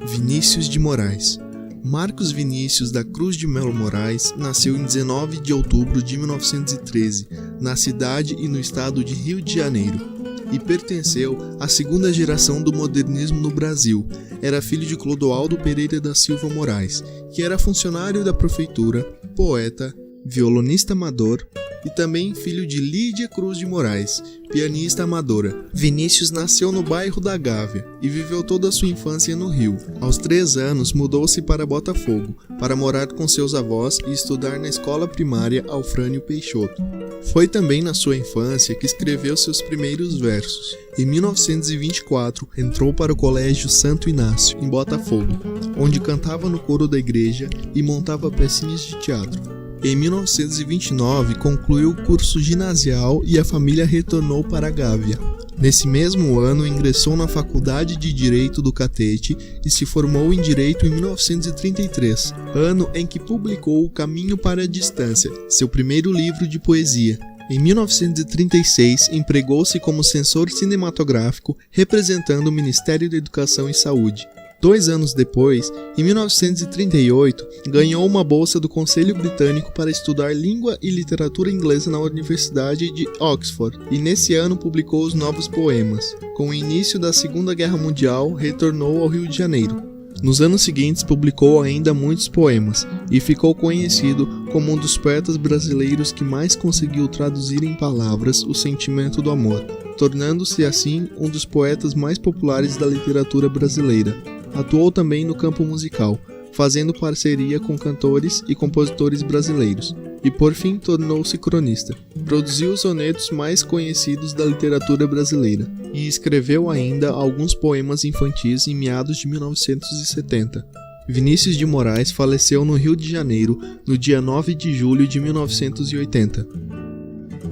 Vinícius de Moraes. Marcos Vinícius da Cruz de Melo Moraes nasceu em 19 de outubro de 1913, na cidade e no estado de Rio de Janeiro, e pertenceu à segunda geração do modernismo no Brasil. Era filho de Clodoaldo Pereira da Silva Moraes, que era funcionário da prefeitura, poeta, violonista amador e também filho de Lídia Cruz de Moraes, pianista amadora. Vinícius nasceu no bairro da Gávea e viveu toda a sua infância no Rio. Aos 3 anos mudou-se para Botafogo, para morar com seus avós e estudar na escola primária Alfrânio Peixoto. Foi também na sua infância que escreveu seus primeiros versos. Em 1924, entrou para o Colégio Santo Inácio, em Botafogo, onde cantava no coro da igreja e montava pecinhas de teatro. Em 1929, concluiu o curso ginasial e a família retornou para a Gávea. Nesse mesmo ano, ingressou na Faculdade de Direito do Catete e se formou em Direito em 1933, ano em que publicou O Caminho para a Distância, seu primeiro livro de poesia. Em 1936, empregou-se como censor cinematográfico, representando o Ministério da Educação e Saúde. 2 anos depois, em 1938, ganhou uma bolsa do Conselho Britânico para estudar língua e literatura inglesa na Universidade de Oxford, e nesse ano publicou os Novos Poemas. Com o início da Segunda Guerra Mundial, retornou ao Rio de Janeiro. Nos anos seguintes, publicou ainda muitos poemas, e ficou conhecido como um dos poetas brasileiros que mais conseguiu traduzir em palavras o sentimento do amor, tornando-se assim um dos poetas mais populares da literatura brasileira. Atuou também no campo musical, fazendo parceria com cantores e compositores brasileiros, e por fim tornou-se cronista. Produziu os sonetos mais conhecidos da literatura brasileira, e escreveu ainda alguns poemas infantis em meados de 1970. Vinícius de Moraes faleceu no Rio de Janeiro no dia 9 de julho de 1980.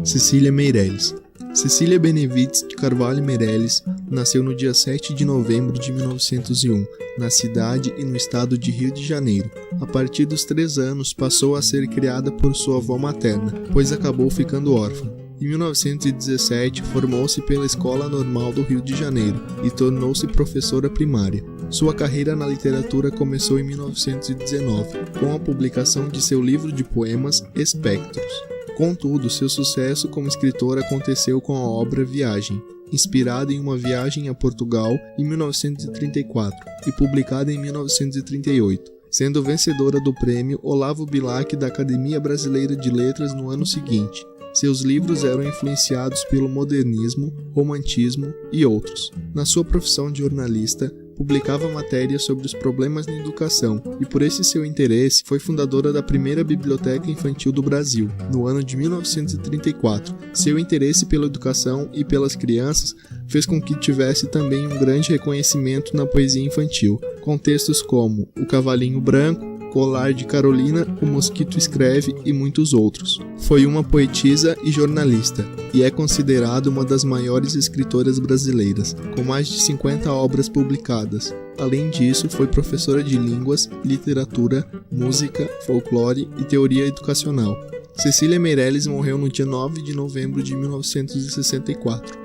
Cecília Meirelles. Cecília Benevides de Carvalho Meirelles nasceu no dia 7 de novembro de 1901, na cidade e no estado de Rio de Janeiro. A partir dos 3 anos passou a ser criada por sua avó materna, pois acabou ficando órfã. Em 1917, formou-se pela Escola Normal do Rio de Janeiro e tornou-se professora primária. Sua carreira na literatura começou em 1919, com a publicação de seu livro de poemas Espectros. Contudo, seu sucesso como escritora aconteceu com a obra Viagem, inspirada em uma viagem a Portugal em 1934 e publicada em 1938, sendo vencedora do prêmio Olavo Bilac da Academia Brasileira de Letras no ano seguinte. Seus livros eram influenciados pelo modernismo, romantismo e outros. Na sua profissão de jornalista, publicava matérias sobre os problemas na educação e, por esse seu interesse, foi fundadora da primeira biblioteca infantil do Brasil, no ano de 1934. Seu interesse pela educação e pelas crianças fez com que tivesse também um grande reconhecimento na poesia infantil, com textos como O Cavalinho Branco, Colar de Carolina, O Mosquito Escreve e muitos outros. Foi uma poetisa e jornalista, e é considerada uma das maiores escritoras brasileiras, com mais de 50 obras publicadas. Além disso, foi professora de línguas, literatura, música, folclore e teoria educacional. Cecília Meirelles morreu no dia 9 de novembro de 1964.